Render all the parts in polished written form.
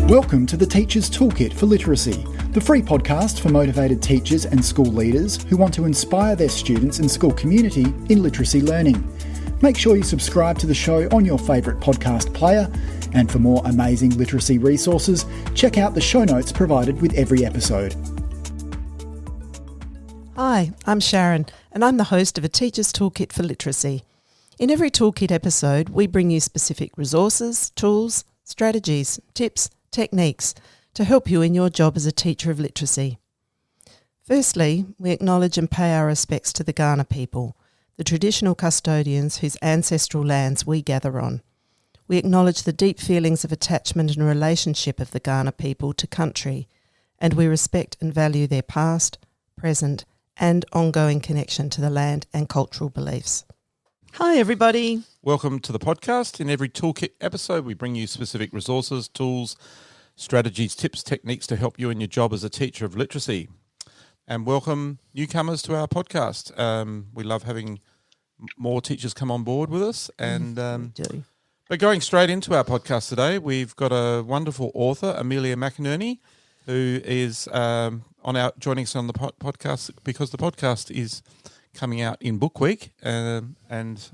Welcome to the Teacher's Toolkit for Literacy, the free podcast for motivated teachers and school leaders who want to inspire their students and school community in literacy learning. Make sure you subscribe to the show on your favourite podcast player, and for more amazing literacy resources, check out the show notes provided with every episode. Hi, I'm Sharon, and I'm the host of a Teacher's Toolkit for Literacy. In every Toolkit episode, we bring you specific resources, tools, strategies, tips, techniques to help you in your job as a teacher of literacy. Firstly, we acknowledge and pay our respects to the Kaurna people, the traditional custodians whose ancestral lands we gather on. We acknowledge the deep feelings of attachment and relationship of the Kaurna people to country, and we respect and value their past, present, and ongoing connection to the land and cultural beliefs. Hi, everybody. Welcome to the podcast. In every Toolkit episode, we bring you specific resources, tools, strategies, tips, techniques to help you in your job as a teacher of literacy. And welcome newcomers to our podcast. We love having more teachers come on board with us. And but going straight into our podcast today, we've got a wonderful author, Amelia McInerney, who is joining us on the podcast because the podcast is coming out in Bookweek, and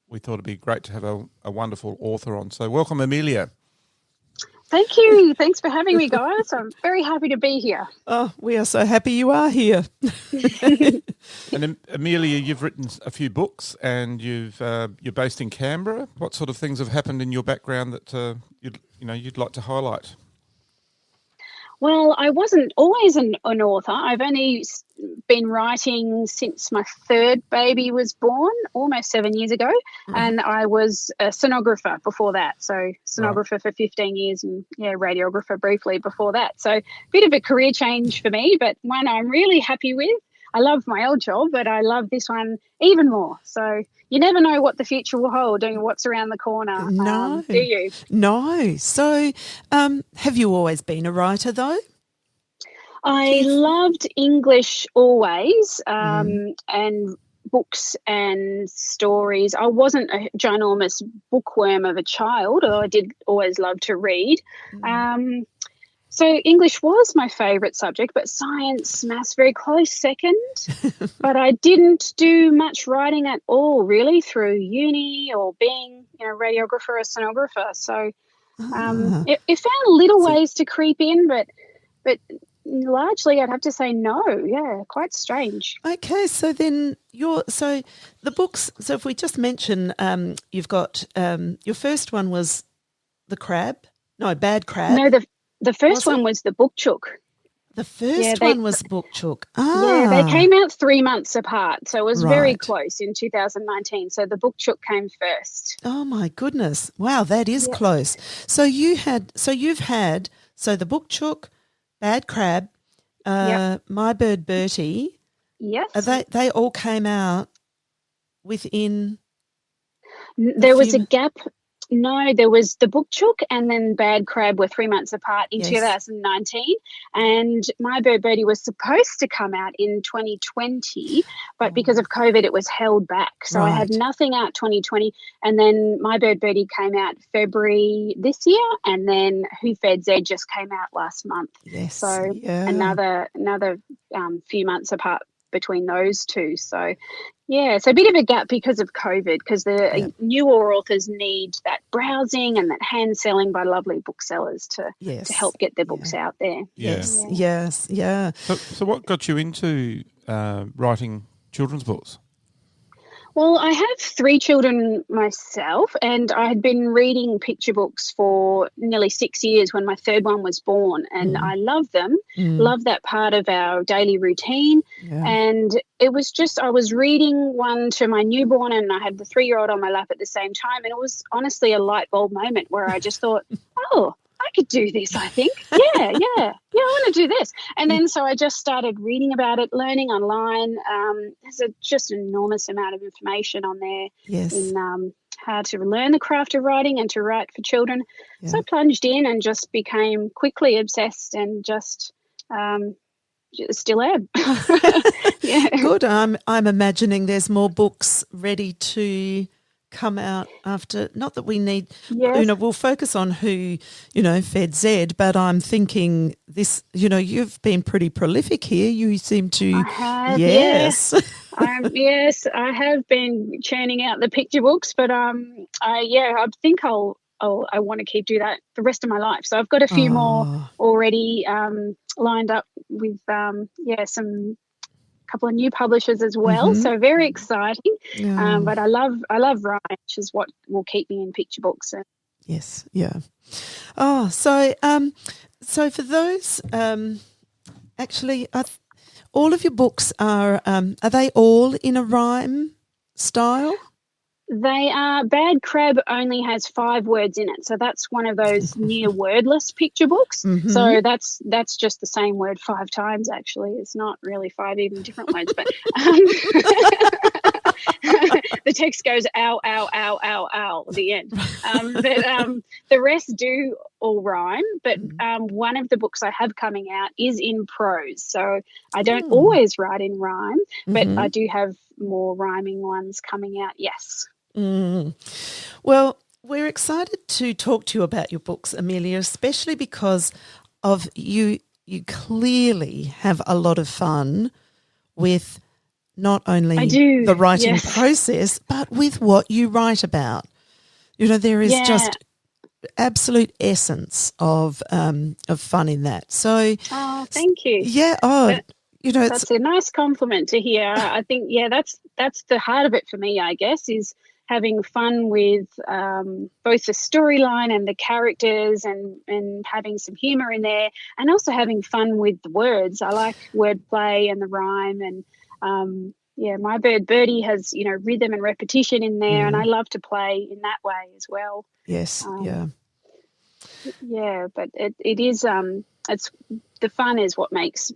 we thought it'd be great to have a wonderful author on. So welcome, Amelia. Thank you. Thanks for having me, guys. I'm very happy to be here. Oh, we are so happy you are here. And Amelia, you've written a few books, and you're based in Canberra. What sort of things have happened in your background that you'd like to highlight? Well, I wasn't always an author. I've only been writing since my third baby was born, almost 7 years ago, and I was a sonographer before that. So sonographer for 15 years and radiographer briefly before that. So a bit of a career change for me, but one I'm really happy with. I love my old job, but I love this one even more. So you never know what the future will hold and what's around the corner, No. do you? No. So have you always been a writer, though? I loved English always, and books and stories. I wasn't a ginormous bookworm of a child, although I did always love to read. So English was my favourite subject, but science, maths, very close second. But I didn't do much writing at all, really, through uni or being, radiographer or sonographer. So it found little ways to creep in, but largely I'd have to say no. Yeah, quite strange. Okay, so then the books. So if we just mention, you've got your first one was Bad Crab. No, the first one was the Book Chook. The first one was Book Chook. Yeah, they came out 3 months apart, so it was very close in 2019. So the Book Chook came first. Oh my goodness! Wow, that is close. So you've had the Book Chook, Bad Crab, My Bird Bertie. Yes, they all came out within. There was a gap. No, there was the Book Chook and then Bad Crab were 3 months apart in 2019, and My Bird Bertie was supposed to come out in 2020, but because of COVID it was held back. So I had nothing out 2020, and then My Bird Bertie came out February this year, and then Who Fed Zed just came out last month. Yes. So another few months apart between those two. So so a bit of a gap because of COVID, because the newer authors need that browsing and that hand selling by lovely booksellers to help get their books out there. Yes. So what got you into writing children's books? Well, I have 3 children myself, and I had been reading picture books for nearly 6 years when my third one was born, and I love them, love that part of our daily routine. And it was just, I was reading one to my newborn and I had the 3-year-old on my lap at the same time, and it was honestly a light bulb moment where I just thought, I could do this, I think. I want to do this. And then so I just started reading about it, learning online. There's just an enormous amount of information on there in how to learn the craft of writing and to write for children. So I plunged in and just became quickly obsessed and just still am. Good. I'm imagining there's more books ready to come out after, not that we need, Yes. we'll focus on Who, Fed Zed, but I'm thinking this, you've been pretty prolific here. You seem to, I have, yes. Yes, I have been churning out the picture books, but I think I want to keep do that the rest of my life. So I've got a few more already lined up with some couple of new publishers as well. So very exciting. But I love writing, which is what will keep me in picture books. Yes, yeah. Oh, so for those, actually, all of your books are they all in a rhyme style? They are. Bad Crab only has 5 words in it, so that's one of those near wordless picture books. So that's just the same word 5 times. Actually, it's not really 5 even different words, but the text goes ow, ow, ow, ow, ow at the end. The rest do all rhyme, but one of the books I have coming out is in prose. So I don't always write in rhyme, but I do have more rhyming ones coming out. Yes. Well, we're excited to talk to you about your books, Amelia, especially because of you clearly have a lot of fun with not only the writing process, but with what you write about. There is just absolute essence of fun in that. So, thank you. Yeah. That's a nice compliment to hear. I think, that's the heart of it for me, I guess, is having fun with both the storyline and the characters and having some humour in there, and also having fun with the words. I like wordplay and the rhyme, and my bird Bertie has, rhythm and repetition in there, and I love to play in that way as well. Yes, Yeah, but it is it's the fun is what makes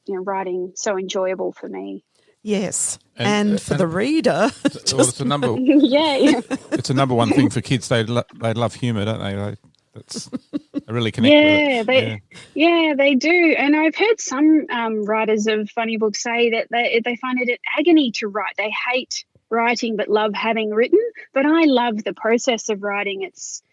writing so enjoyable for me. Yes, and for the reader, it's a number. It's a number one thing for kids. They love humour, don't they? They really connect with it. They do. And I've heard some writers of funny books say that they find it an agony to write. They hate writing but love having written. But I love the process of writing. It's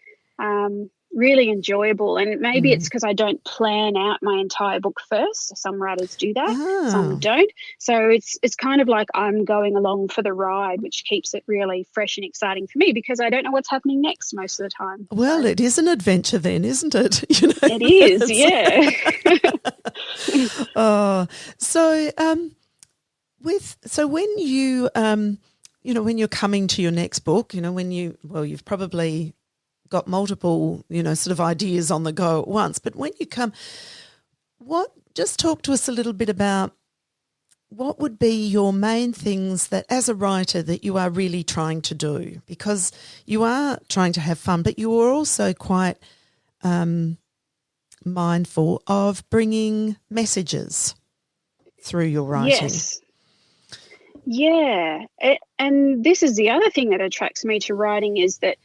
really enjoyable, and maybe it's because I don't plan out my entire book first. Some writers do that, some don't. So it's kind of like I'm going along for the ride, which keeps it really fresh and exciting for me because I don't know what's happening next most of the time. Well, it is an adventure then, isn't it? It is, yeah. When you when you're coming to your next book, you've probably got multiple, sort of ideas on the go at once. But when you come, just talk to us a little bit about what would be your main things that as a writer that you are really trying to do, because you are trying to have fun, but you are also quite mindful of bringing messages through your writing. Yes. Yeah. And this is the other thing that attracts me to writing is that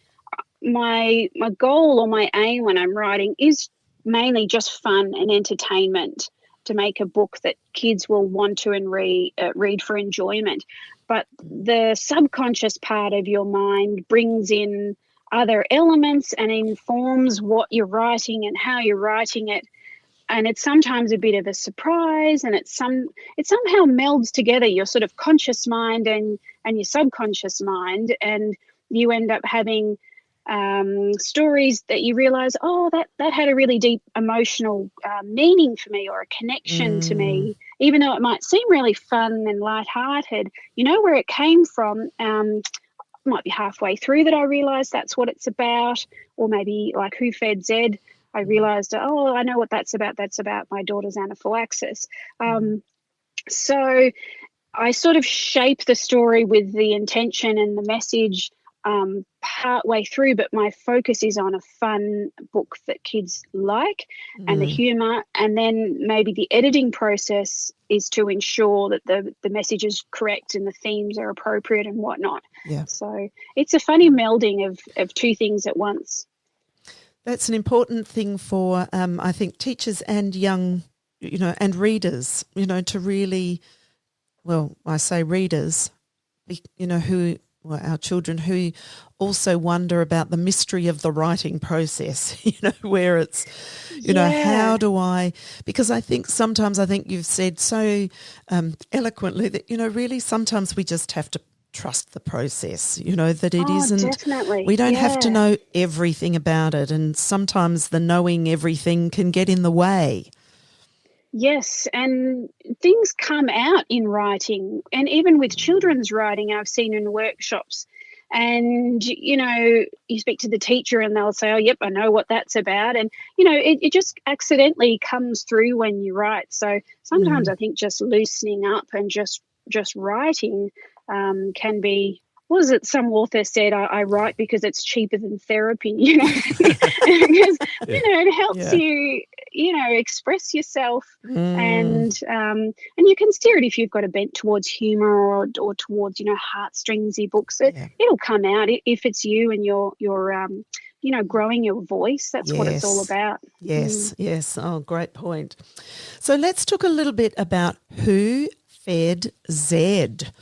my goal or my aim when I'm writing is mainly just fun and entertainment, to make a book that kids will want to read for enjoyment. But the subconscious part of your mind brings in other elements and informs what you're writing and how you're writing it. And it's sometimes a bit of a surprise, and it somehow melds together your sort of conscious mind and your subconscious mind, and you end up having stories that you realise, that had a really deep emotional meaning for me, or a connection to me, even though it might seem really fun and lighthearted. You know where it came from. Might be halfway through that I realised that's what it's about, or maybe like Who Fed Zed, I realised, I know what that's about. That's about my daughter's anaphylaxis. So I sort of shape the story with the intention and the message part way through, but my focus is on a fun book that kids like and the humour, and then maybe the editing process is to ensure that the message is correct and the themes are appropriate and whatnot. Yeah. So it's a funny melding of two things at once. That's an important thing for, I think, teachers and young, and readers, to really, well, I say readers, who our children who also wonder about the mystery of the writing process, where it's, how do I, because I think you've said so eloquently that, really sometimes we just have to trust the process, that it isn't, definitely. we don't have to know everything about it, and sometimes the knowing everything can get in the way. Yes, and things come out in writing, and even with children's writing, I've seen in workshops. And, you speak to the teacher and they'll say, oh, yep, I know what that's about. And, it just accidentally comes through when you write. So sometimes I think just loosening up and just writing can be, what was it some author said, I write because it's cheaper than therapy, because, it helps you, express yourself and you can steer it if you've got a bent towards humour or towards, heartstringsy books. It'll come out if it's you and you're growing your voice. That's what it's all about. Yes. Oh, great point. So let's talk a little bit about Who Fed Zed,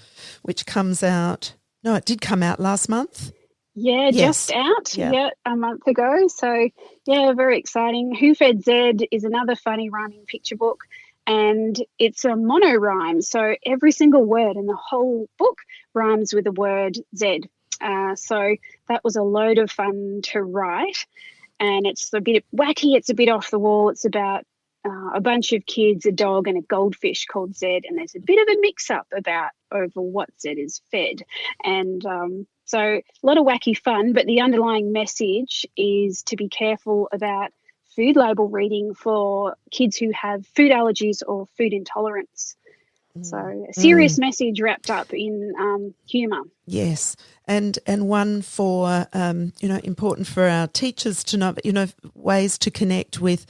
which comes out. No, it did come out last month. Yeah, just out. Yeah, a month ago. So, very exciting. Who Fed Zed is another funny rhyming picture book, and it's a mono-rhyme. So every single word in the whole book rhymes with the word Zed. So that was a load of fun to write, and it's a bit wacky. It's a bit off the wall. It's about a bunch of kids, a dog and a goldfish called Zed, and there's a bit of a mix-up over what Zed is fed. And so a lot of wacky fun, but the underlying message is to be careful about food label reading for kids who have food allergies or food intolerance. So a serious message wrapped up in humour. Yes, and one for, important for our teachers to know, ways to connect with.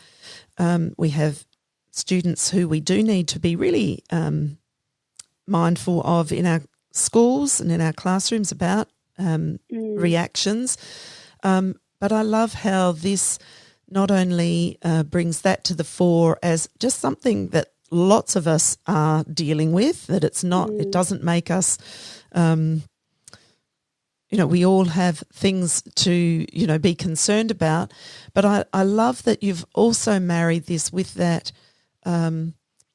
We have students who we do need to be really mindful of in our schools and in our classrooms about reactions. But I love how this not only brings that to the fore as just something that lots of us are dealing with, that it's not, it doesn't make us, we all have things to, be concerned about. But I love that you've also married this with that,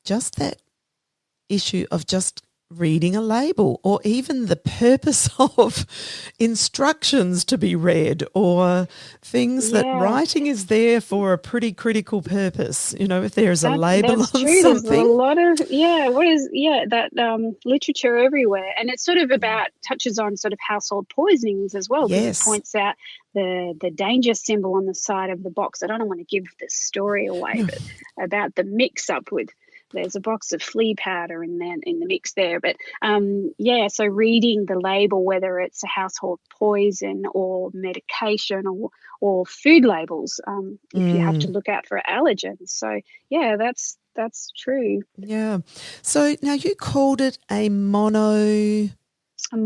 just that issue of just reading a label, or even the purpose of instructions to be read, or things that writing is there for a pretty critical purpose. If there's a label on true. something. There's a lot of that literature everywhere, and it's sort of touches on sort of household poisonings as well. Yes, it points out the danger symbol on the side of the box. I don't want to give the story away, but about the mix up with. There's a box of flea powder in the mix there. But, so reading the label, whether it's a household poison or medication or food labels, if you have to look out for allergens. So, that's true. Yeah. So now you called it a mono-rhyme. A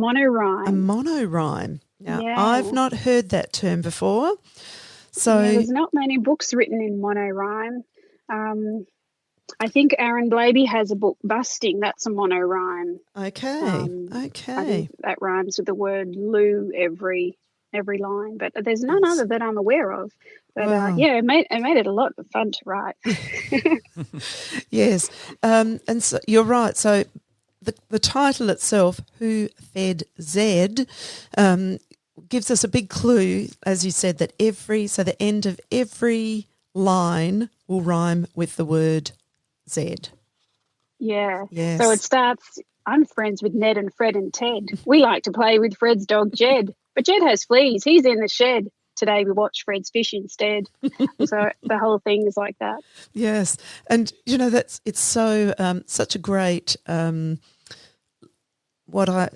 mono-rhyme. Now, I've not heard that term before. So there's not many books written in mono-rhyme. I think Aaron Blaby has a book, Busting. That's a mono-rhyme. Okay. I think that rhymes with the word loo every line, but there's none other that I'm aware of. But it made it a lot of fun to write. Yes, and so you're right. So the title itself, Who Fed Zed, gives us a big clue, as you said, that the end of every line will rhyme with the word Zed. Yeah. Yes. So it starts, I'm friends with Ned and Fred and Ted. We like to play with Fred's dog Jed, but Jed has fleas. He's in the shed. Today we watch Fred's fish instead. So the whole thing is like that. Yes. And, it's so such a great, what I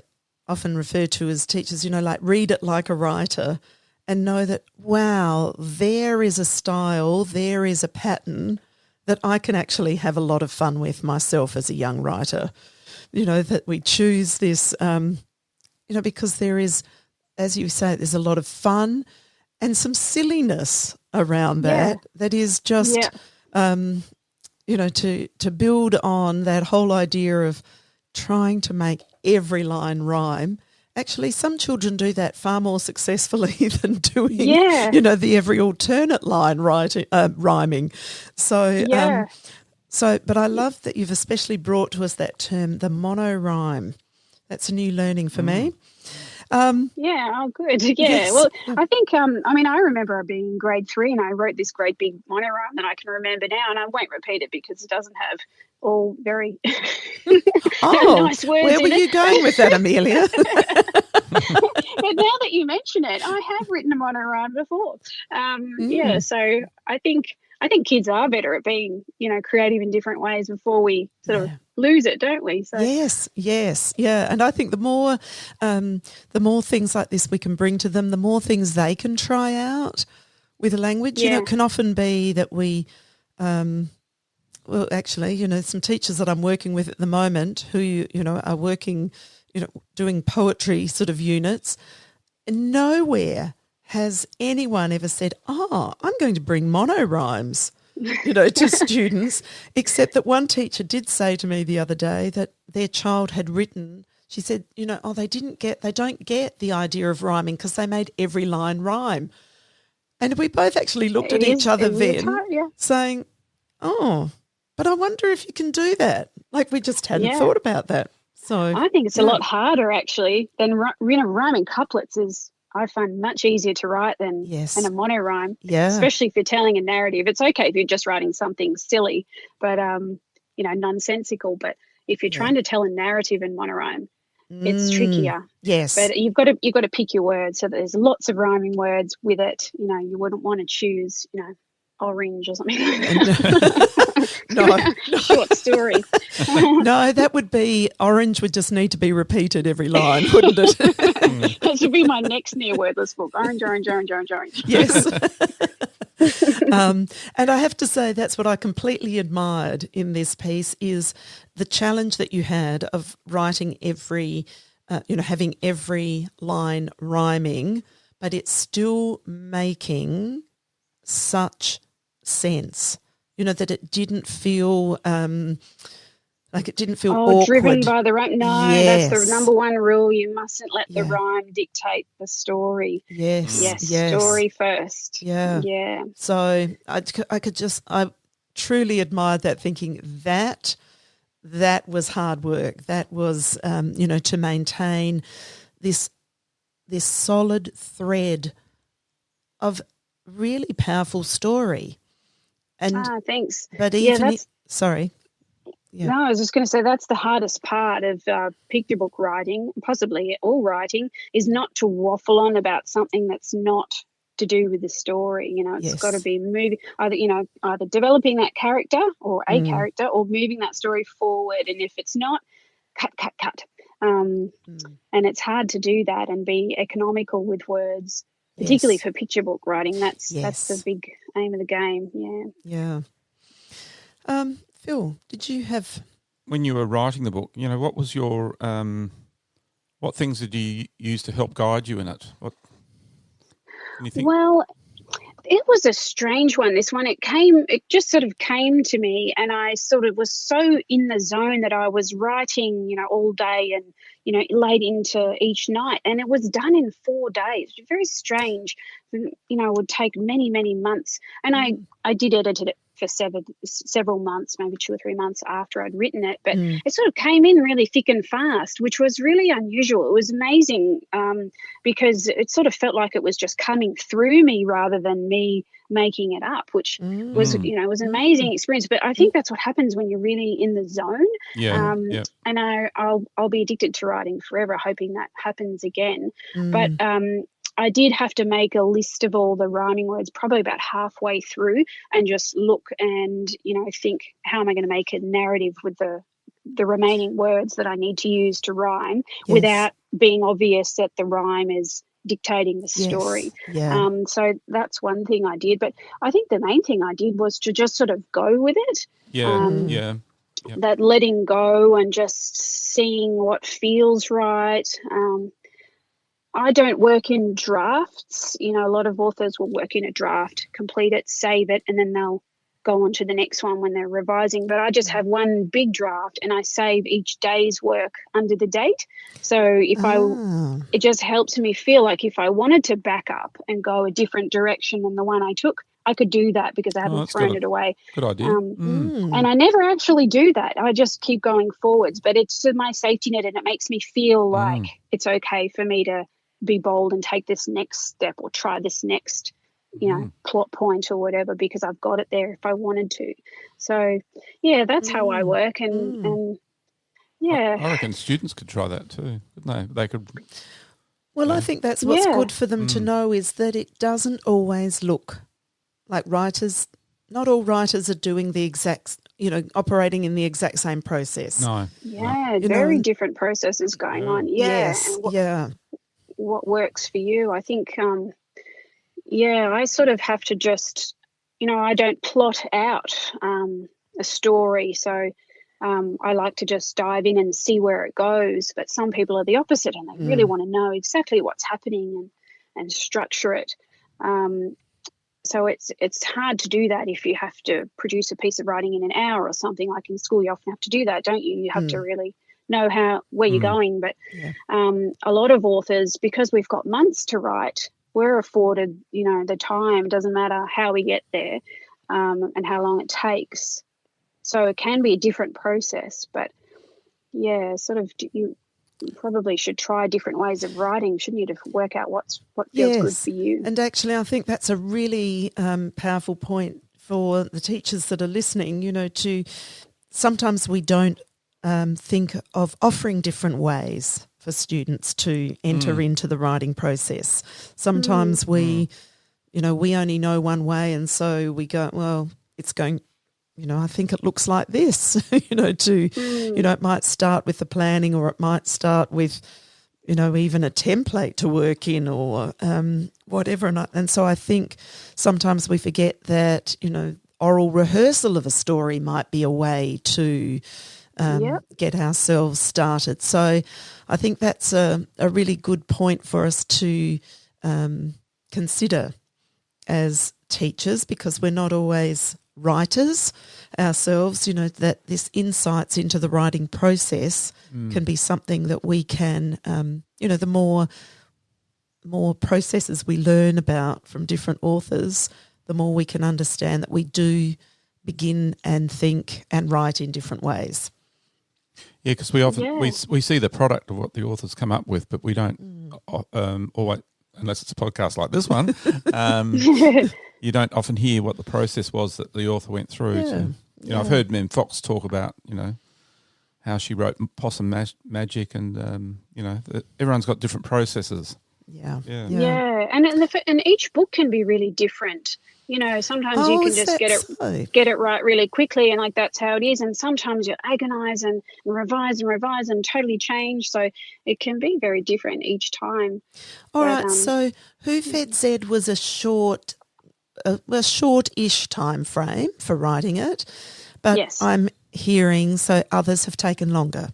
often refer to as teachers, like read it like a writer and know that, wow, there is a style, there is a pattern that I can actually have a lot of fun with myself as a young writer, that we choose this, because there is, as you say, there's a lot of fun and some silliness around that is just, to build on that whole idea of trying to make every line rhyme Actually, some children do that far more successfully than doing, Yeah. the every alternate line rhyming. So, Yeah. but I love that you've especially brought to us that term, the monorhyme. That's a new learning for me. Yeah, oh, good. Yeah. Yes. Well, I think, I remember being in grade 3 and I wrote this great big monorhyme that I can remember now, and I won't repeat it because it doesn't have all very nice words where were in it. you going with that, Amelia? But now that you mention it, I have written a monorhyme before. Yeah, so I think kids are better at being, creative in different ways before we sort of lose it, don't we? So Yes, yeah. And I think the more things like this we can bring to them, the more things they can try out with a language. Yeah. It can often be that we, some teachers that I'm working with at the moment who, are working, doing poetry sort of units, nowhere has anyone ever said, I'm going to bring monorhymes, to students, except that one teacher did say to me the other day that their child had written, she said, they don't get the idea of rhyming because they made every line rhyme. And we both actually looked at each other then saying, but I wonder if you can do that. Like we just hadn't thought about that. So I think it's a lot harder actually than rhyming couplets is, I find, much easier to write than a monorhyme. Yeah. Especially if you're telling a narrative. It's okay if you're just writing something silly, but nonsensical. But if you're trying to tell a narrative in monorhyme, it's trickier. Yes. But you've got to pick your words. So there's lots of rhyming words with it. You wouldn't want to choose, orange or something. No. Short story. No, that would be orange would just need to be repeated every line, wouldn't it? That should be my next near wordless book. Orange, orange, orange, orange, orange. Yes. And I have to say that's what I completely admired in this piece is the challenge that you had of writing every, having every line rhyming, but it's still making such sense, that it didn't feel like it didn't feel awkward. Driven by the rhyme. No, yes. That's the number one rule. You mustn't let the rhyme dictate the story. Yes. Story first. Yeah. So I truly admired that, thinking that was hard work. That was, to maintain this solid thread of really powerful story. And thanks. But even sorry. Yeah. No, I was just going to say that's the hardest part of picture book writing, possibly all writing, is not to waffle on about something that's not to do with the story. It's got to be moving, either developing that character or a character or moving that story forward. And if it's not, cut. And it's hard to do that and be economical with words, particularly for picture book writing. That's the big aim of the game. Yeah. Phil, did you have... When you were writing the book, what was your... what things did you use to help guide you in it? What can you think? Well, it was a strange one, this one. It just sort of came to me, and I sort of was so in the zone that I was writing, all day and, late into each night. And it was done in 4 days. Very strange. It would take many, many months. And I did edit it for several months, maybe 2 or 3 months after I'd written it. But it sort of came in really thick and fast, which was really unusual. It was amazing because it sort of felt like it was just coming through me rather than me making it up, which was, was an amazing experience. But I think that's what happens when you're really in the zone. And I'll be addicted to writing forever, hoping that happens again. But I did have to make a list of all the rhyming words probably about halfway through and just look and, think, how am I going to make a narrative with the remaining words that I need to use to rhyme without being obvious that the rhyme is dictating the story. So that's one thing I did. But I think the main thing I did was to just sort of go with it. That letting go and just seeing what feels right. I don't work in drafts. A lot of authors will work in a draft, complete it, save it, and then they'll go on to the next one when they're revising. But I just have one big draft and I save each day's work under the date. So it just helps me feel like if I wanted to back up and go a different direction than the one I took, I could do that because I haven't thrown it away. Good idea. And I never actually do that. I just keep going forwards. But it's my safety net, and it makes me feel like it's okay for me to be bold and take this next step or try this next, plot point or whatever, because I've got it there if I wanted to. So, yeah, that's how I work. And yeah. I reckon students could try that too, couldn't they? They could. Well, I think that's what's good for them to know, is that it doesn't always look like writers. Not all writers are doing the exact, operating in the exact same process. No. Yeah, very different processes going on. Yeah. Yes, what works for you. I think, I sort of have to just, I don't plot out a story. So I like to just dive in and see where it goes. But some people are the opposite, and they really want to know exactly what's happening and structure it. So it's hard to do that if you have to produce a piece of writing in an hour or something. Like in school, you often have to do that, don't you? You have to really know where you're going. But a lot of authors, because we've got months to write, we're afforded, the time. Doesn't matter how we get there and how long it takes. So it can be a different process. But yeah, sort of you probably should try different ways of writing, shouldn't you, to work out what feels good for you. And actually, I think that's a really powerful point for the teachers that are listening, to sometimes we don't think of offering different ways for students to enter into the writing process. Sometimes we only know one way, and so we go, well, it's going, I think it looks like this, it might start with the planning, or it might start with, even a template to work in, or whatever. And so I think sometimes we forget that, oral rehearsal of a story might be a way to get ourselves started. So I think that's a really good point for us to consider as teachers, because we're not always writers ourselves, that this insights into the writing process can be something that we can, the more processes we learn about from different authors, the more we can understand that we do begin and think and write in different ways. Yeah, because we often we see the product of what the authors come up with, but we don't always, unless it's a podcast like this one, you don't often hear what the process was that the author went through. Yeah. So, I've heard Mem Fox talk about, how she wrote Possum Magic, and everyone's got different processes. Yeah. And each book can be really different. Sometimes you can just get it right really quickly, and like that's how it is. And sometimes you agonize and revise and totally change. So it can be very different each time. All right. So Who Fed Zed was a short-ish time frame for writing it, but I'm hearing so others have taken longer.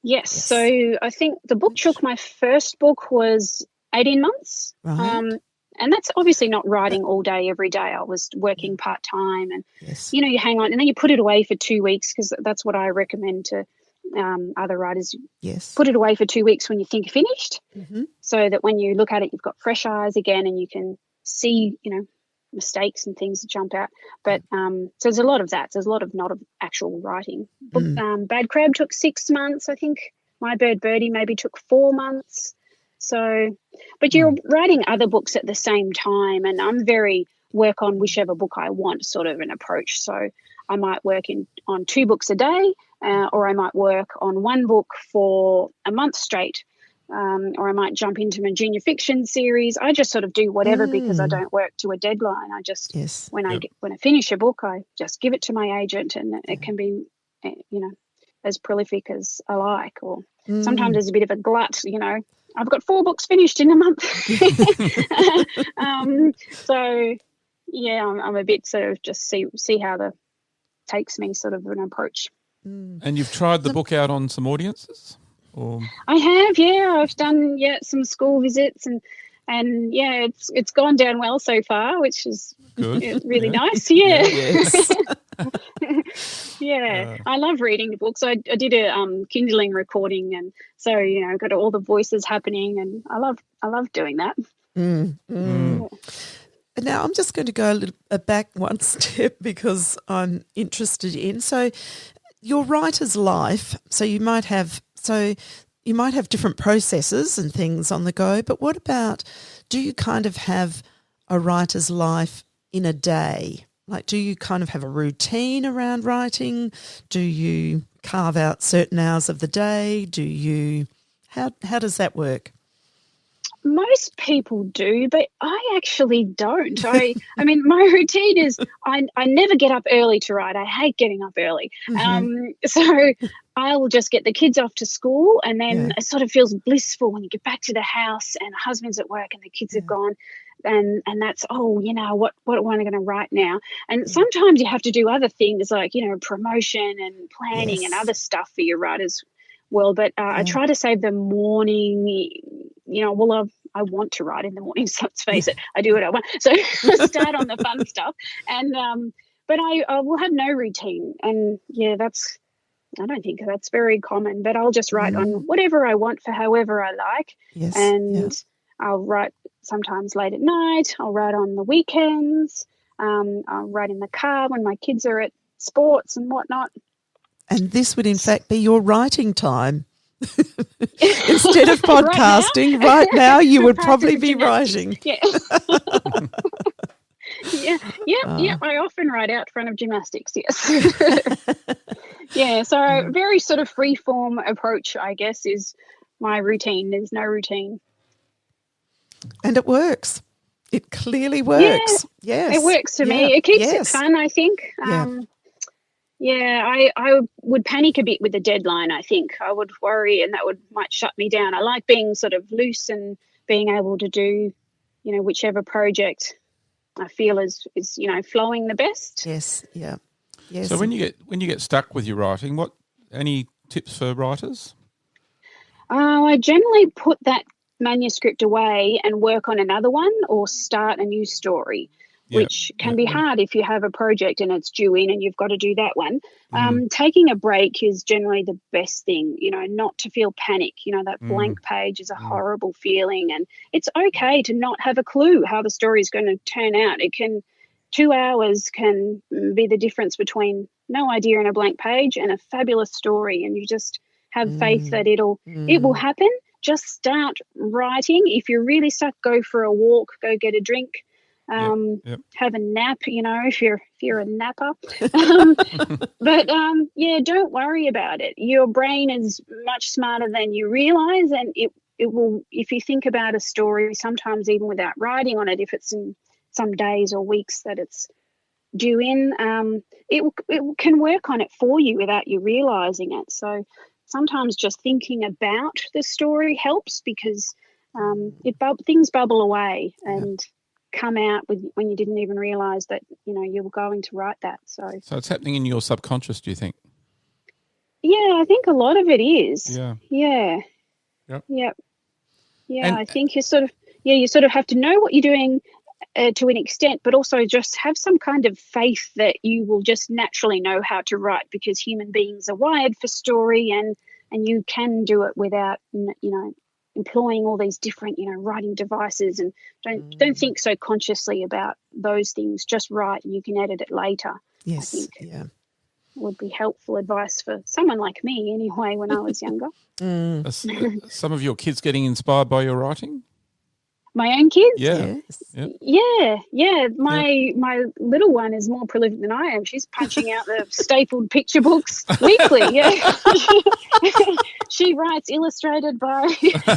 Yes. So I think the Book Chook, my first book, was 18 months. Right. And that's obviously not writing all day, every day. I was working part-time and, you hang on and then you put it away for 2 weeks, because that's what I recommend to other writers. Yes. Put it away for 2 weeks when you think you're finished, so that when you look at it, you've got fresh eyes again and you can see, mistakes and things that jump out. But so there's a lot of that. There's a lot of not of actual writing. Bad Crab took 6 months. I think My Bird Bertie maybe took 4 months. So, but you're writing other books at the same time, and I'm very work on whichever book I want sort of an approach. So I might work on 2 books a day, or I might work on one book for a month straight, or I might jump into my junior fiction series. I just sort of do whatever because I don't work to a deadline. I just when I finish a book, I just give it to my agent, and it can be as prolific as I like. Or sometimes there's a bit of a glut, I've got 4 books finished in a month. So yeah, I'm a bit sort of just see how the takes me sort of an approach. And you've tried the book out on some audiences? Or? I have, I've done some school visits and And yeah, it's gone down well so far, which is Good. really nice. Yeah. Yes. Yeah, I love reading the books. I did a Kindling recording, and so got all the voices happening, and I love doing that. Now I'm just going to go a little back one step because I'm interested in. So your writer's life. So you might have different processes and things on the go. But what about? Do you kind of have a writer's life in a day? Like, do you kind of have a routine around writing? Do you carve out certain hours of the day? How does that work? Most people do, but I actually don't. I mean, my routine is I never get up early to write. I hate getting up early. So I'll just get the kids off to school, and then it sort of feels blissful when you get back to the house and husband's at work and the kids have gone. And that's, what am I going to write now? And sometimes you have to do other things like, promotion and planning and other stuff for your writer's world. But I try to save the morning, I want to write in the morning, so let's face it, I do what I want. So I start on the fun stuff. And but I will have no routine. And, I don't think that's very common, but I'll just write on whatever I want for however I like. Yes. And I'll write sometimes late at night. I'll write on the weekends. I'll write in the car when my kids are at sports and whatnot. And this would, in fact, be your writing time. Instead of podcasting, right now you would probably be writing. Yeah. I often write out front of gymnastics, yes. Yeah, so very sort of free-form approach, I guess, is my routine. There's no routine. And it works. It clearly works. Yeah, yes. It works for me. It keeps it fun, I think. I would panic a bit with the deadline, I think. I would worry and that might shut me down. I like being sort of loose and being able to do, whichever project I feel is flowing the best. Yes, yeah. Yes. So when you get stuck with your writing, any tips for writers? I generally put that manuscript away and work on another one or start a new story, which can be hard if you have a project and it's due in and you've got to do that one. Taking a break is generally the best thing, not to feel panic. That blank page is a horrible feeling, and it's okay to not have a clue how the story is going to turn out. 2 hours can be the difference between no idea and a blank page and a fabulous story, and you just have faith that it will happen. Just start writing. If you're really stuck, go for a walk, go get a drink, have a nap, if you're a napper. But don't worry about it. Your brain is much smarter than you realize, and it will, if you think about a story, sometimes even without writing on it, if it's in some days or weeks that it's due in, it can work on it for you without you realizing it. So sometimes just thinking about the story helps, because things bubble away and come out when you didn't even realize that you were going to write that. So it's happening in your subconscious, do you think? Yeah, I think a lot of it is. Yeah. And I think you sort of have to know what you're doing to an extent, but also just have some kind of faith that you will just naturally know how to write, because human beings are wired for story, and you can do it without employing all these different writing devices. And don't think so consciously about those things. Just write, and you can edit it later. Yes, I think would be helpful advice for someone like me anyway when I was younger. Are some of your kids getting inspired by your writing? My own kids? Yeah. Yeah. My little one is more prolific than I am. She's punching out the stapled picture books weekly. Yeah. She writes illustrated by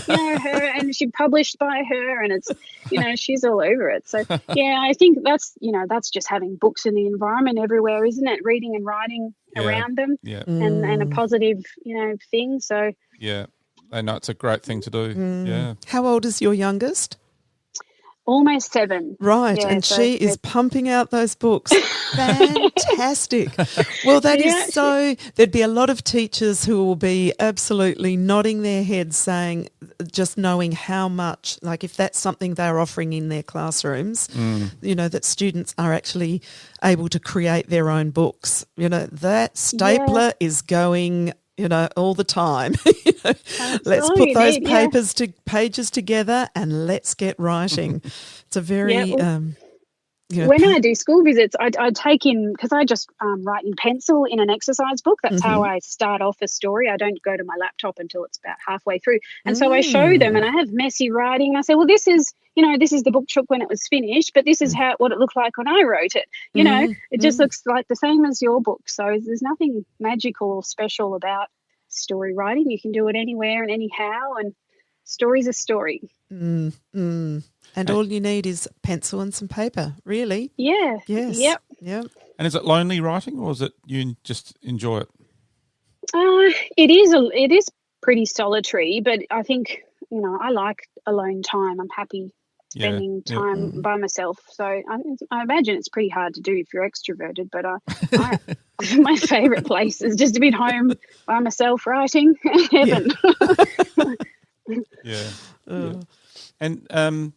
her, and she published by her, and it's she's all over it. So I think that's just having books in the environment everywhere, isn't it? Reading and writing around them, and a positive thing. So I know it's a great thing to do. Yeah. How old is your youngest? Almost 7. Right, Yeah, and so she is pumping out those books. Fantastic. Well, that is so, there'd be a lot of teachers who will be absolutely nodding their heads saying, just knowing how much, like if that's something they're offering in their classrooms, you know, that students are actually able to create their own books. You know, that stapler is going, you know, all the time. You know, let's put those pages together and let's get writing. It's a very, you know, when I do school visits, I take in, because I just write in pencil in an exercise book. That's how I start off a story. I don't go to my laptop until it's about halfway through. And so I show them, and I have messy writing. And I say, well, this is the Book Chook when it was finished, but this is what it looked like when I wrote it. You know, it just looks like the same as your book. So there's nothing magical or special about story writing. You can do it anywhere and anyhow, and story's a story. And all you need is pencil and some paper, really. Yeah. Yes. Yep. Yep. And is it lonely writing, or is it you just enjoy it? It is pretty solitary, but I think, you know, I like alone time. I'm happy spending time by myself. So I imagine it's pretty hard to do if you're extroverted, but my favourite place is just to be at home by myself writing. Heaven. And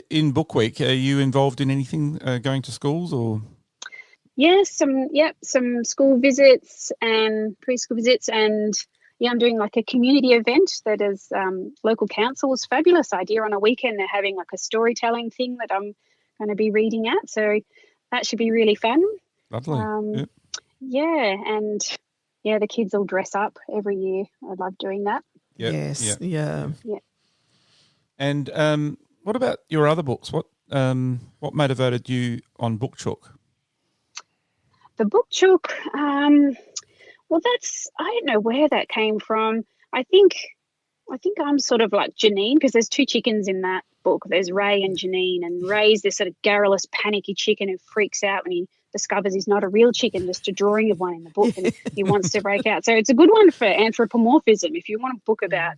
in Bookweek, are you involved in anything, going to schools or? Yes, some school visits and preschool visits, and I'm doing like a community event that is local council's fabulous idea. On a weekend, they're having like a storytelling thing that I'm going to be reading at, so that should be really fun. Lovely. And the kids all dress up every year. I love doing that. Yes. Yeah. And what about your other books? What motivated you on Book Chook? The Book Chook, well, I don't know where that came from. I think I'm sort of like Janine, because there's 2 chickens in that book. There's Ray and Janine, and Ray's this sort of garrulous, panicky chicken who freaks out when he discovers he's not a real chicken, just a drawing of one in the book, and he wants to break out. So it's a good one for anthropomorphism. If you want a book about,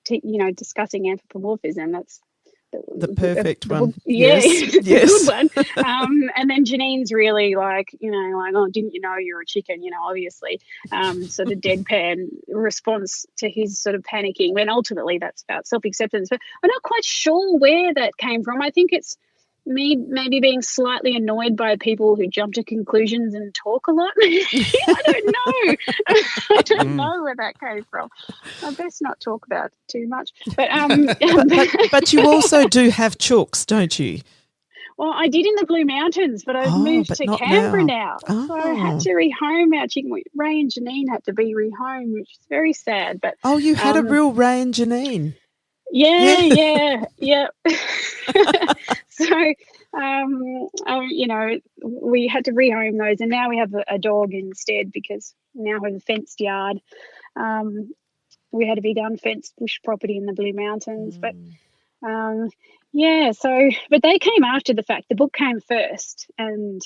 discussing anthropomorphism, that's the perfect one. Yes. Yes. Good one. And then Janine's really like, oh, didn't you know you're a chicken? Obviously, sort of deadpan response to his sort of panicking. When ultimately that's about self-acceptance. But I'm not quite sure where that came from. I think it's me maybe being slightly annoyed by people who jump to conclusions and talk a lot. I don't know. I don't know where that came from. I best not talk about it too much. But but you also do have chooks, don't you? Well, I did in the Blue Mountains, but I've moved to Canberra now. So I had to rehome our chicken. Ray and Janine had to be rehomed, which is very sad. But you had a real Ray and Janine. Yeah. So, we had to rehome those, and now we have a dog instead, because now we have a fenced yard. We had a big unfenced bush property in the Blue Mountains, but but they came after the fact. The book came first, and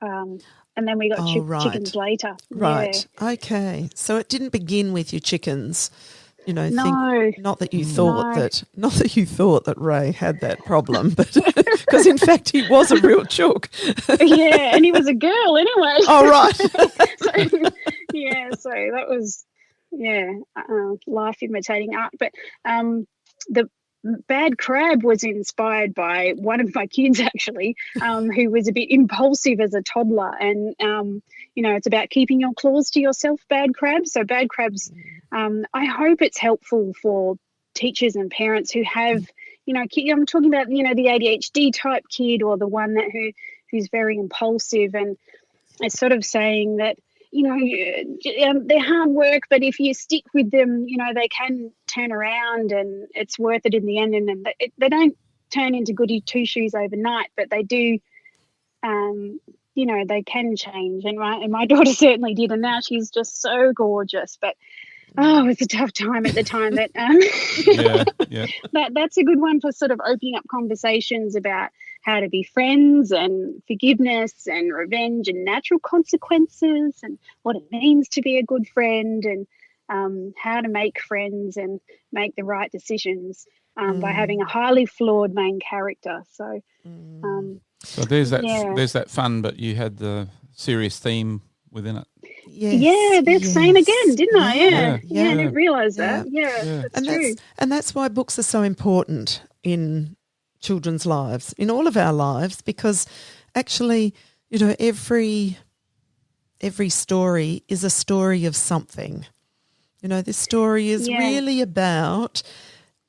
then we got chickens later. Right. Yeah. Okay. So it didn't begin with your chickens. No. Not that you thought that Ray had that problem, but because in fact he was a real chook. Yeah, and he was a girl anyway. Oh, right. So that was life imitating art. But the Bad Crab was inspired by one of my kids, actually, who was a bit impulsive as a toddler. And, it's about keeping your claws to yourself, Bad Crab. So Bad Crab's, I hope it's helpful for teachers and parents who have, I'm talking about, the ADHD type kid, or the one who's very impulsive. And it's sort of saying that, they're hard work, but if you stick with them, they can turn around, and it's worth it in the end. And they don't turn into goody two-shoes overnight, but they do, they can change. And my daughter certainly did, and now she's just so gorgeous. But it's a tough time at the time. But that's a good one for sort of opening up conversations about how to be friends, and forgiveness and revenge and natural consequences, and what it means to be a good friend, and how to make friends and make the right decisions. by having a highly flawed main character. So, So there's that fun, but you had the serious theme within it. Yeah, that's same again, didn't I? Yeah, I didn't realise that. Yeah. That's true. And that's why books are so important in children's lives, in all of our lives, because actually, you know, every story is a story of something. You know, this story is really about,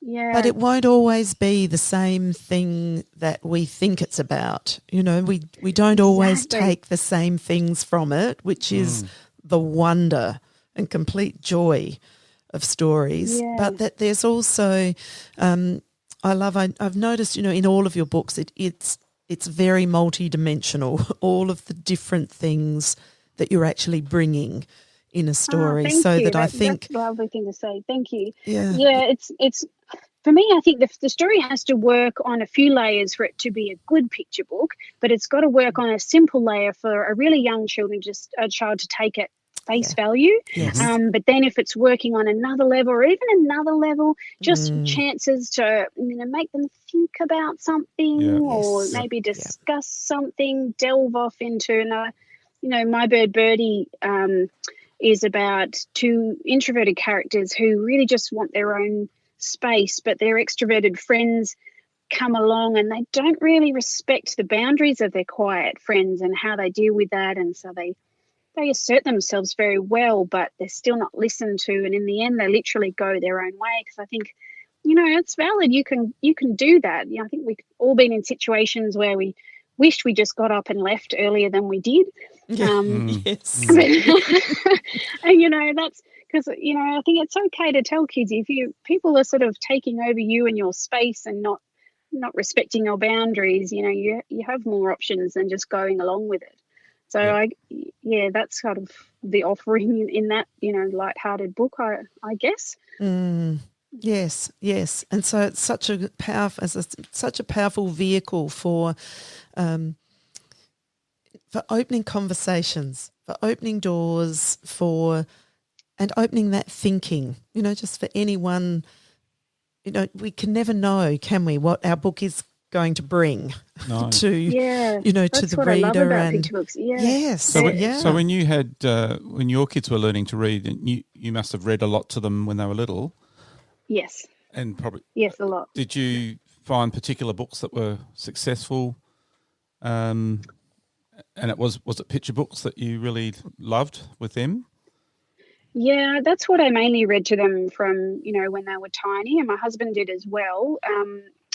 but it won't always be the same thing that we think it's about. You know, we don't always take the same things from it, which is the wonder and complete joy of stories. But that there's also, I've noticed, you know, in all of your books, it's very multidimensional, all of the different things that you're actually bringing in a story. That's a lovely thing to say. Thank you. Yeah, it's for me, I think the story has to work on a few layers for it to be a good picture book, but it's got to work on a simple layer for a really young child to take it face value. Yes. But then if it's working on another level or even another level, just chances to, you know, make them think about something or maybe discuss something, delve off into another. You know, My Bird Bertie is about two introverted characters who really just want their own space, but their extroverted friends come along and they don't really respect the boundaries of their quiet friends and how they deal with that, and so they assert themselves very well, but they're still not listened to, and in the end they literally go their own way. Because I think, you know, it's valid. You can do that. You know, I think we've all been in situations where we wished we just got up and left earlier than we did. Yes. And, you know, that's because, you know, I think it's okay to tell kids if people are sort of taking over you and your space and not respecting your boundaries, you know, you have more options than just going along with it. So that's sort of the offering in that, you know, lighthearted book, I guess. Yes, and so it's such a powerful vehicle for opening conversations, for opening doors, and opening that thinking. You know, just for anyone. You know, we can never know, can we, what our book is going to bring to you know, to the reader. I love about picture books. So when you had when your kids were learning to read, and you must have read a lot to them when they were little. Yes. And probably a lot. Did you find particular books that were successful? And was it picture books that you really loved with them? Yeah, that's what I mainly read to them from, you know, when they were tiny, and my husband did as well.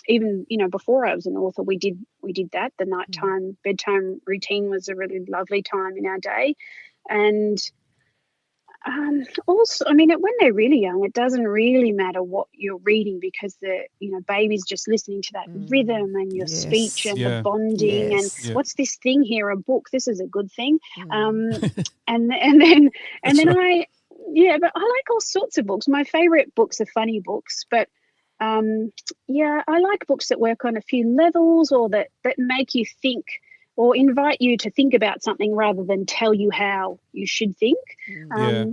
Even, you know, before I was an author, we did that. The nighttime bedtime routine was a really lovely time in our day. And also, I mean, when they're really young, it doesn't really matter what you're reading, because baby's just listening to that rhythm and your speech and the bonding and what's this thing here, a book, this is a good thing. But I like all sorts of books. My favourite books are funny books, but I like books that work on a few levels, or that make you think or invite you to think about something rather than tell you how you should think. But I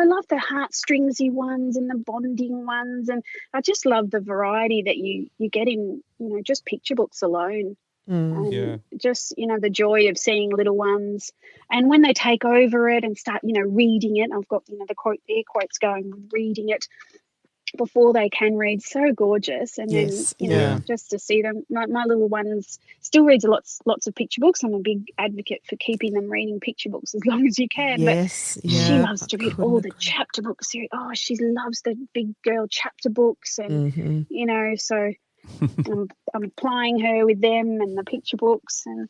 love the heartstringsy ones and the bonding ones, and I just love the variety that you get in, you know, just picture books alone. Just, you know, the joy of seeing little ones, and when they take over it and start, you know, reading it. I've got, you know, the air quotes going, reading it before they can read, so gorgeous. And then, you know, just to see them, my little ones still reads lots of picture books. I'm a big advocate for keeping them reading picture books as long as you can. She loves to read all the chapter books. Oh, she loves the big girl chapter books, and you know, so I'm plying her with them and the picture books. And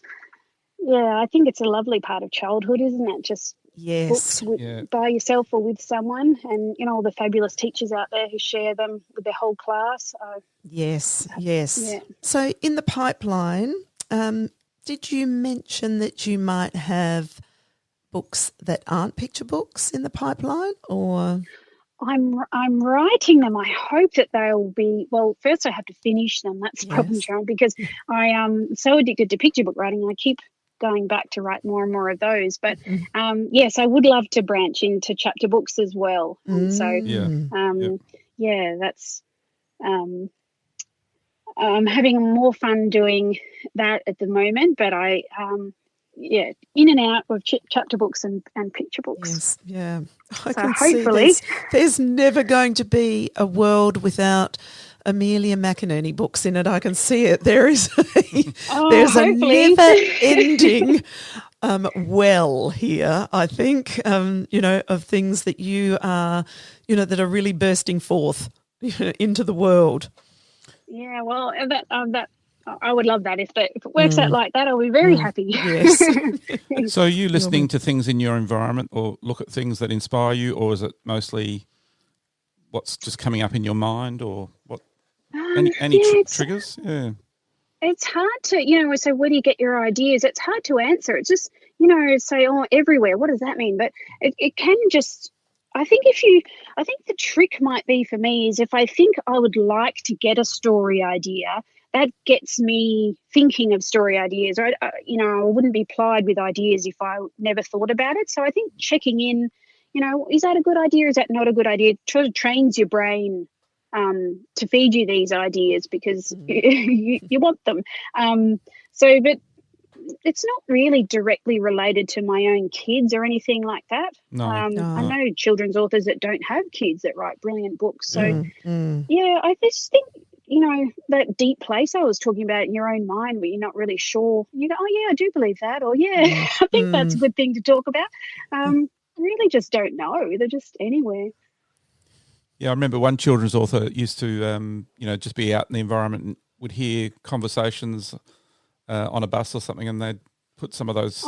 I think it's a lovely part of childhood, isn't it? Just books by yourself or with someone, and, you know, all the fabulous teachers out there who share them with their whole class. Yes. So in the pipeline, did you mention that you might have books that aren't picture books in the pipeline, or? I'm writing them. I hope that they'll be, well, first I have to finish them. That's the problem, Sharon, because I am so addicted to picture book writing. I keep going back to write more and more of those. But yes, I would love to branch into chapter books as well. And so, that's I'm having more fun doing that at the moment, but in and out of chapter books and picture books. Yes, yeah. I So can hopefully, see there's never going to be a world without Amelia McInerney books in it. I can see it. There's hopefully. a never-ending well here, I think, of things that you are, that are really bursting forth into the world. Yeah, well, that I would love that if it works out like that. I'll be very happy. Yes. So are you listening to things in your environment or look at things that inspire you, or is it mostly what's just coming up in your mind, or what? Any triggers? Yeah. It's hard to, so where do you get your ideas? It's hard to answer. It's just, say, everywhere. What does that mean? But it can just, I think the trick might be for me is if I think I would like to get a story idea, that gets me thinking of story ideas. I wouldn't be plied with ideas if I never thought about it. So I think checking in, is that a good idea? Is that not a good idea? It sort of trains your brain to feed you these ideas because you want them. But it's not really directly related to my own kids or anything like that. No. I know children's authors that don't have kids that write brilliant books. So, I just think, that deep place I was talking about in your own mind where you're not really sure. You go, oh, yeah, I do believe that. Or, yeah, I think that's a good thing to talk about. I really just don't know. They're just anywhere. Yeah, I remember one children's author used to, just be out in the environment and would hear conversations on a bus or something, and they'd put some of those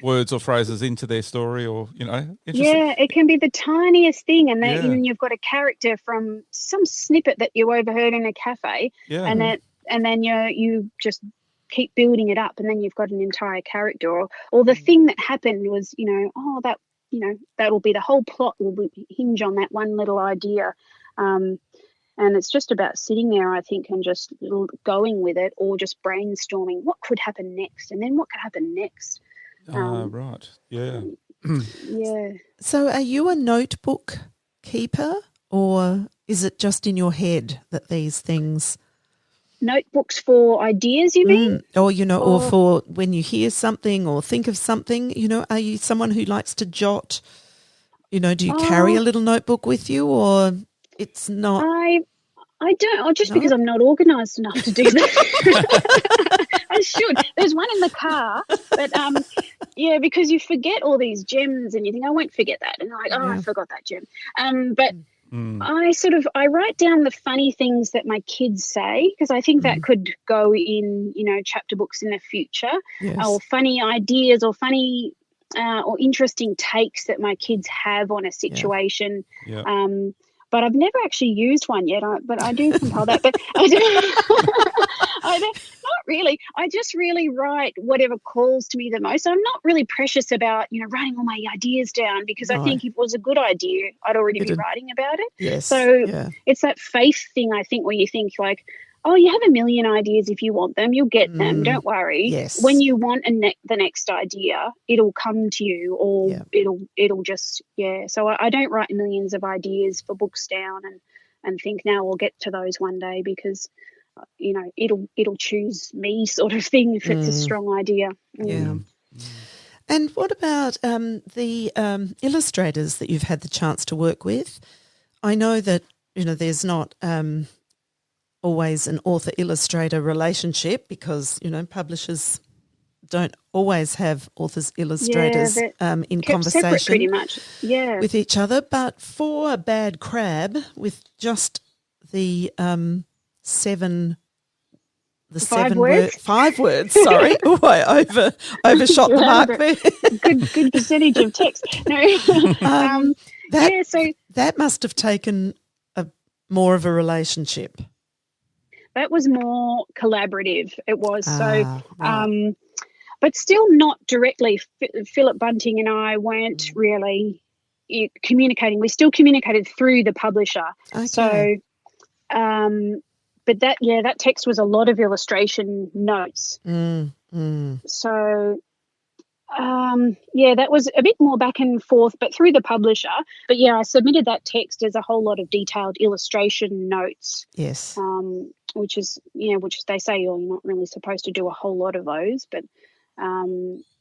words or phrases into their story, or Yeah, it can be the tiniest thing, and then you've got a character from some snippet that you overheard in a cafe, and then you just keep building it up, and then you've got an entire character, or the thing that happened was that'll be the whole plot will hinge on that one little idea. And it's just about sitting there, I think, and just going with it, or just brainstorming what could happen next, and then what could happen next. Right. Yeah. Yeah. So are you a notebook keeper, or is it just in your head that these things... Notebooks for ideas, you mean? Or for when you hear something or think of something, are you someone who likes to jot, do you carry a little notebook with you, or it's not? I don't, because I'm not organised enough to do that. I should. There's one in the car, but because you forget all these gems and you think, I won't forget that. And I'm like, I forgot that gem. But I write down the funny things that my kids say, because I think that could go in, chapter books in the future, or funny ideas or funny or interesting takes that my kids have on a situation. Yeah. But I've never actually used one yet. But I do compile that. But not really. I just really write whatever calls to me the most. I'm not really precious about writing all my ideas down, because I think if it was a good idea, I'd already be writing about it. Yes. So it's that faith thing, I think, where you think like, oh, you have a million ideas. If you want them, you'll get them. Don't worry. Yes. When you want the next idea, it'll come to you, or it'll just, So I don't write millions of ideas for books down and think, now we'll get to those one day, because, it'll choose me, sort of thing, if it's a strong idea. Yeah. And what about the illustrators that you've had the chance to work with? I know that, there's not always an author-illustrator relationship, because, publishers don't always have authors-illustrators in conversation pretty much. with each other. But for a bad crab with just the five words, sorry. Oh, I overshot the mark there. Good percentage of text. No. That must have taken more of a relationship. That was more collaborative. It was. Right. But still not directly. Philip Bunting and I weren't really communicating. We still communicated through the publisher. Okay. So, but that text was a lot of illustration notes. So, Yeah, that was a bit more back and forth, but through the publisher. But yeah, I submitted that text as a whole lot of detailed illustration notes. Yes. Which they say you're not really supposed to do a whole lot of those, but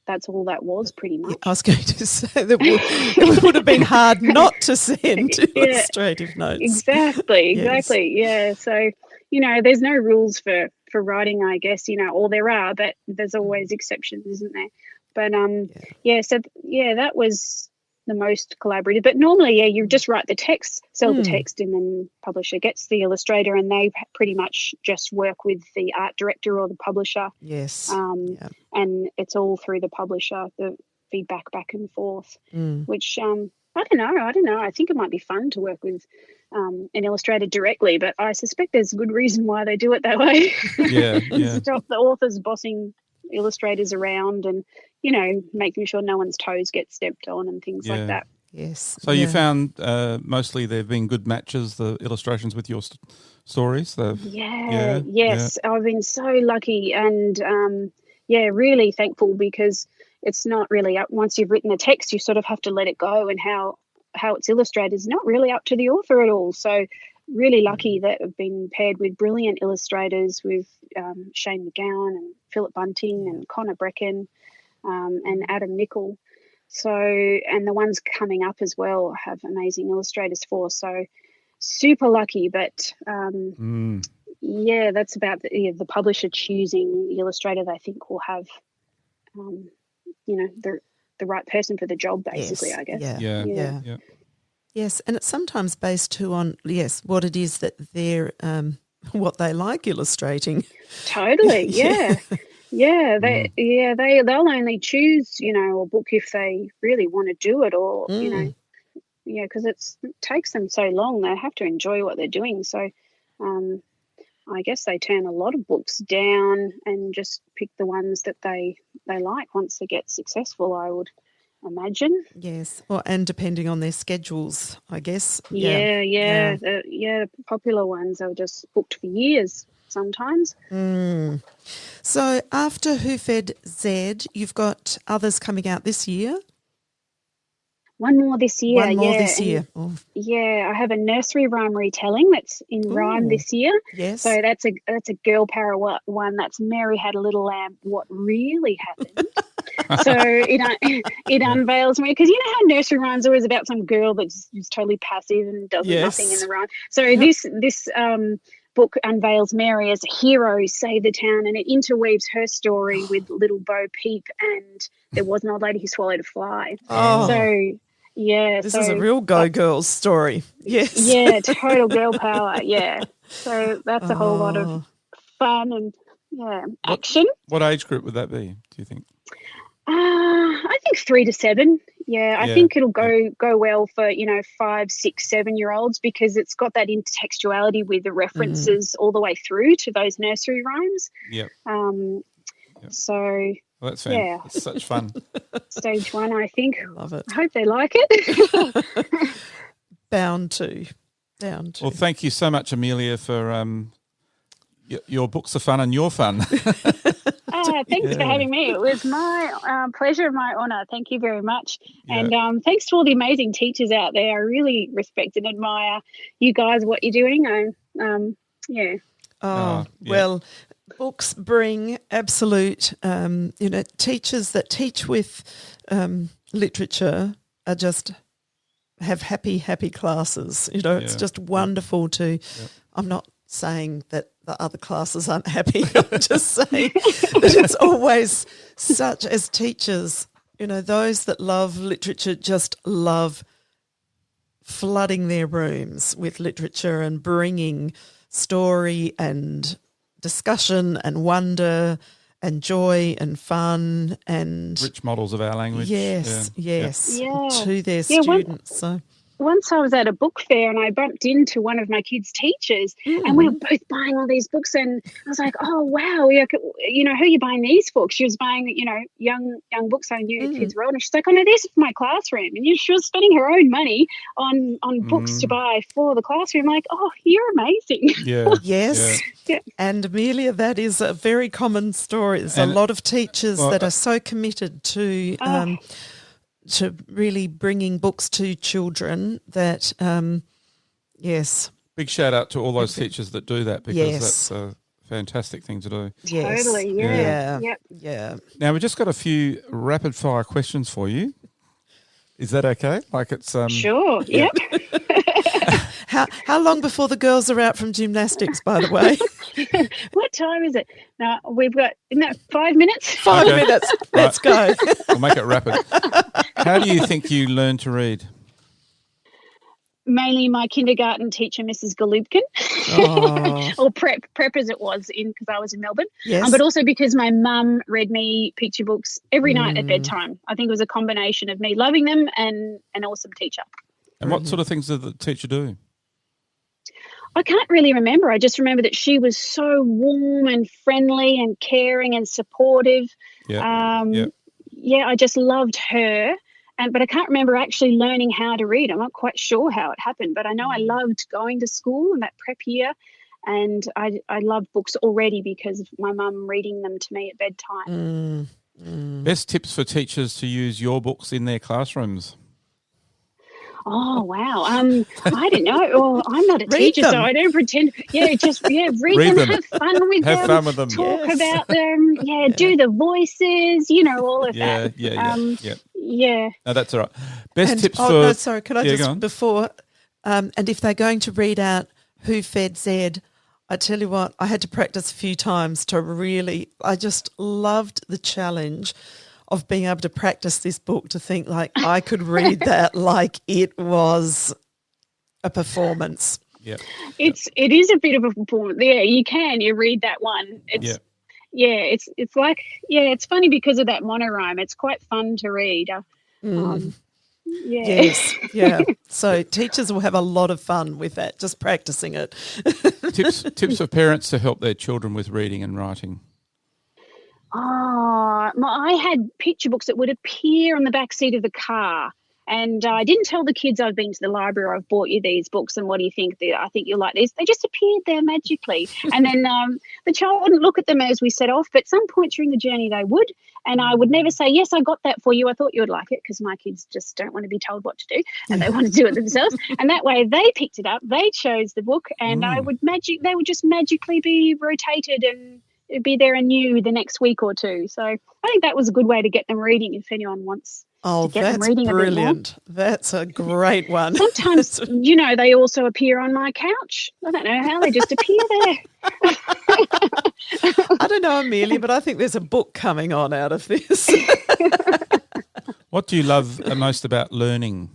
that's all that was pretty much. I was going to say that it would have been hard not to send illustrative notes. Exactly. Yeah. So, there's no rules for writing, I guess, or there are, but there's always exceptions, isn't there? But that was the most collaborative. But normally, you just write the text, sell the text, and then publisher gets the illustrator, and they pretty much just work with the art director or the publisher. Yes. And it's all through the publisher, the feedback back and forth, which I don't know. I think it might be fun to work with an illustrator directly, but I suspect there's a good reason why they do it that way. Stop the authors bossing illustrators around and, making sure no one's toes get stepped on and things like that. Yes. So you found mostly they've been good matches, the illustrations with your stories? Yes. I've been so lucky and, really thankful because it's not really up. Once you've written the text, you sort of have to let it go, and how it's illustrated is not really up to the author at all. So really lucky that I've been paired with brilliant illustrators with Shane McG and Philip Bunting and Connah Brecon and Adam Nicol. So, and the ones coming up as well have amazing illustrators for. So super lucky, but that's about the publisher choosing the illustrator they think will have, the right person for the job, basically, I guess. Yeah. Yes, and it's sometimes based too on, what it is that they're, what they like illustrating. Totally, they'll only choose, a book if they really want to do it, or because it takes them so long. They have to enjoy what they're doing. So, I guess they turn a lot of books down and just pick the ones that they like once they get successful, I would imagine. Yes, well, and depending on their schedules, I guess. The popular ones are just booked for years sometimes. So after Who Fed Zed, you've got others coming out this year? One more this year. I have a nursery rhyme retelling that's in rhyme this year. Yes. So that's a girl power one. That's Mary Had a Little Lamb, What Really Happened. So it unveils me, because how nursery rhymes are always about some girl that's just totally passive and does nothing in the rhyme. So this book unveils Mary as a hero who saved the town, and it interweaves her story with Little Bo Peep and There Was an Old Lady Who Swallowed a Fly. So this is a real girls story. Yes. Yeah, total girl power. Yeah. So that's a whole lot of fun and action. What age group would that be, do you think? I think 3 to 7. I think it'll go well for 5, 6, 7-year-olds, because it's got that intertextuality with the references all the way through to those nursery rhymes. So. Well, that's fun. It's such fun. Stage 1, I think. I love it. I hope they like it. Bound to. Well, thank you so much, Amelia, for your books are fun and you're fun. Thanks for having me. It was my pleasure, my honour. Thank you very much. And thanks to all the amazing teachers out there. I really respect and admire you guys, what you're doing. Well, books bring absolute, teachers that teach with literature are just have happy classes. It's just wonderful to, I'm not saying that the other classes aren't happy. I'm just saying that it's always such, as teachers, those that love literature just love flooding their rooms with literature and bringing story and discussion and wonder and joy and fun and rich models of our language. Yes, to their students. So once I was at a book fair and I bumped into one of my kids' teachers and we were both buying all these books, and I was like, oh, wow, you know, who are you buying these for? She was buying, you know, young books I knew kids were old. And she's like, oh, no, this is for my classroom. And she was spending her own money on books to buy for the classroom. I'm like, oh, you're amazing. Yeah. Yes. Yeah. And Amelia, that is a very common story. There's a lot of teachers that are so committed to really bringing books to children that, yes. Big shout out to all those teachers that do that, because that's a fantastic thing to do. Yes. Totally, yeah. Yeah. Now, we've just got a few rapid fire questions for you. Is that okay? Like it's Sure, yep. How long before the girls are out from gymnastics, by the way? What time is it? Now, we've got, isn't that 5 minutes? 5 minutes. Let's go. We'll make it rapid. How do you think you learn to read? Mainly my kindergarten teacher, Mrs. Golubkin, or prep as it was because I was in Melbourne. Yes. But also because my mum read me picture books every night at bedtime. I think it was a combination of me loving them and an awesome teacher. And what sort of things did the teacher do? I can't really remember. I just remember that she was so warm and friendly and caring and supportive. Yeah, I just loved her. But I can't remember actually learning how to read. I'm not quite sure how it happened, but I know I loved going to school in that prep year, and I loved books already because of my mum reading them to me at bedtime. Best tips for teachers to use your books in their classrooms? Oh, wow. I don't know. Oh, I'm not a teacher, so I don't pretend. Yeah, read them, have fun with them. Have fun with them. Talk about them. Yeah, do the voices, all of that. Yeah. No, that's all right. Best tips for... No, sorry, can I just, before, and if they're going to read out Who Fed Zed, I tell you what, I had to practice a few times to really, I just loved the challenge of being able to practice this book, to think like I could read that like it was a performance. Yeah. It is a bit of a performance. Yeah, you read that one. It's like, it's funny because of that monorhyme. It's quite fun to read. Yes, yeah. So teachers will have a lot of fun with that, just practicing it. Tips for parents to help their children with reading and writing. I had picture books that would appear on the back seat of the car. And I didn't tell the kids I've been to the library, I've bought you these books, and what do you think? I think you'll like these. They just appeared there magically. And then the child wouldn't look at them as we set off, but some point during the journey they would. And I would never say, yes, I got that for you. I thought you would like it, because my kids just don't want to be told what to do, and they want to do it themselves. And that way they picked it up, they chose the book, and they would just magically be rotated and it'd be there anew the next week or two. So I think that was a good way to get them reading if anyone wants to get them reading brilliant. A bit more. That's a great one. Sometimes, they also appear on my couch. I don't know how, they just appear there. I don't know, Amelia, but I think there's a book coming on out of this. What do you love most about learning?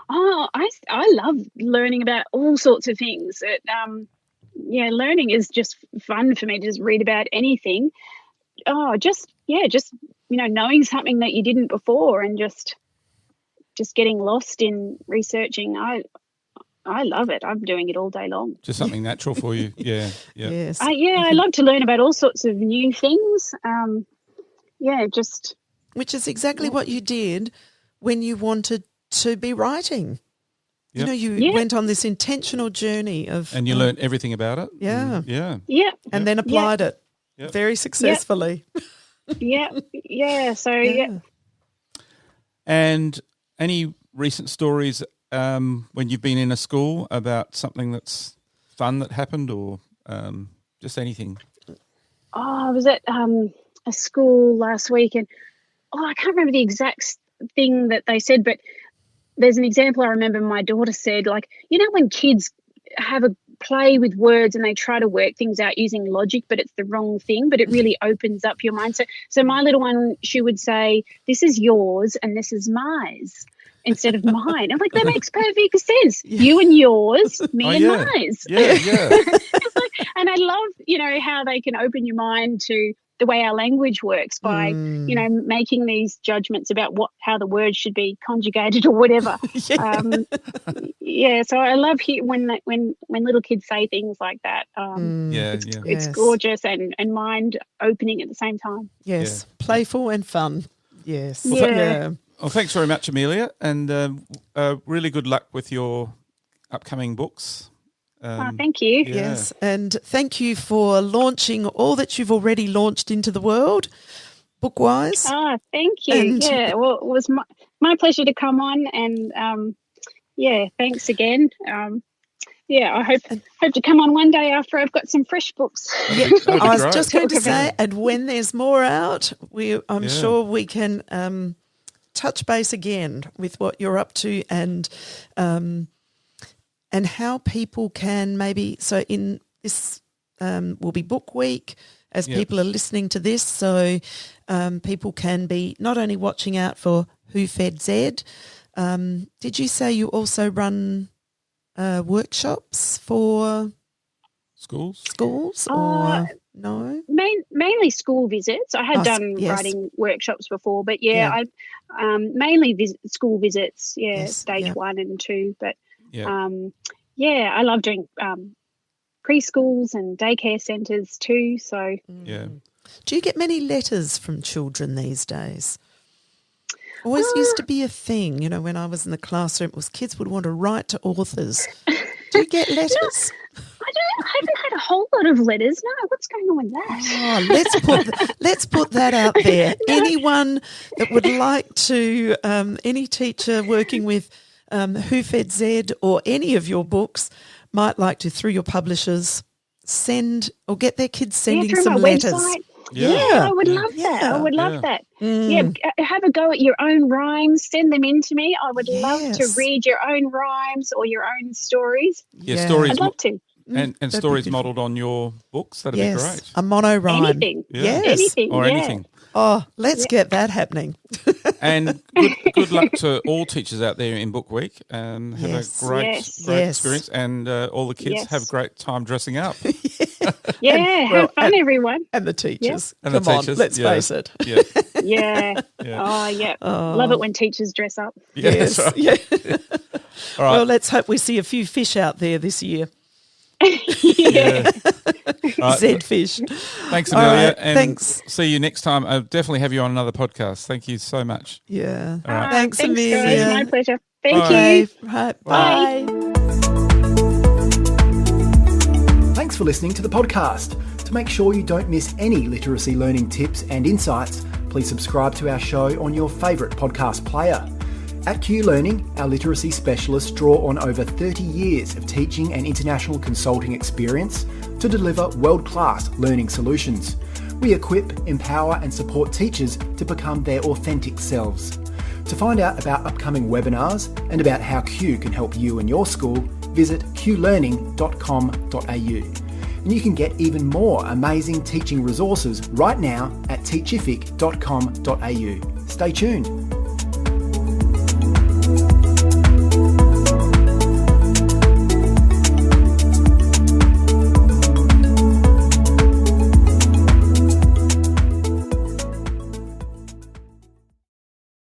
Oh, I love learning about all sorts of things. Learning is just fun for me to just read about anything. Knowing something that you didn't before, and just getting lost in researching. I love it. I'm doing it all day long. Just something natural for you. Yeah. Yes. I love to learn about all sorts of new things. Which is exactly what you did when you wanted to be writing. Yep. You went on this intentional journey of... And you learned everything about it. Yeah. Yeah. And then applied it very successfully. Yeah. And any recent stories when you've been in a school about something that's fun that happened, or just anything? I was at a school last week, and I can't remember the exact thing that they said, but there's an example I remember my daughter said, like, when kids have a play with words and they try to work things out using logic, but it's the wrong thing, but it really opens up your mind. So my little one, she would say, this is yours and this is mine, instead of mine. I'm like, that makes perfect sense. Yeah. You and yours, me and mine. Yeah. And I love, how they can open your mind to the way our language works by, you know, making these judgments about how the word should be conjugated or whatever. So I love when little kids say things like that. It's gorgeous and mind opening at the same time. Yes, playful and fun. Yes. Well, thanks very much, Amelia, and really good luck with your upcoming books. Thank you. Yes, and thank you for launching all that you've already launched into the world, book-wise. Thank you. Well, it was my pleasure to come on, and thanks again. I hope to come on one day after I've got some fresh books. I was just going to say, and when there's more out, I'm sure we can touch base again with what you're up to and how people can maybe, so in this will be Bookweek as people are listening to this, so people can be not only watching out for Who Fed Zed. Did you say you also run workshops for schools or no? Mainly school visits. I had done writing workshops before, but I mainly school visits. Stage 1 and 2, but. I love doing preschools and daycare centres too. So, do you get many letters from children these days? Always used to be a thing, you know, when I was in the classroom, it was kids would want to write to authors. Do you get letters? I haven't had a whole lot of letters. No, what's going on with that? Let's put that out there. Anyone that would like to, any teacher working with Who Fed Zed or any of your books might like to, through your publishers, send or get their kids sending some letters. Website. I would love that. I would love that. Have a go at your own rhymes. Send them in to me. I would love to read your own rhymes or your own stories. Stories. I'd love to. And stories modelled on your books. That'd be great. A mono rhyme. Anything. Anything. Or anything. Oh, let's get that happening. And good luck to all teachers out there in Book Week. Have a great experience, and all the kids have a great time dressing up. Have fun, everyone. And the teachers. And Come the teachers. on, let's face it. Love it when teachers dress up. Yes. That's right. All right. Well, let's hope we see a few fish out there this year. Right. Zed fish. Thanks, Amelia. Right, and thanks. See you next time. I'll definitely have you on another podcast. Thank you so much. Yeah. All right. Thanks, Amelia. Guys. My pleasure. Thank you. Right. Bye. Thanks for listening to the podcast. To make sure you don't miss any literacy learning tips and insights, please subscribe to our show on your favourite podcast player. At Q Learning, our literacy specialists draw on over 30 years of teaching and international consulting experience to deliver world-class learning solutions. We equip, empower and support teachers to become their authentic selves. To find out about upcoming webinars and about how Q can help you and your school, visit qlearning.com.au. And you can get even more amazing teaching resources right now at teachific.com.au. Stay tuned.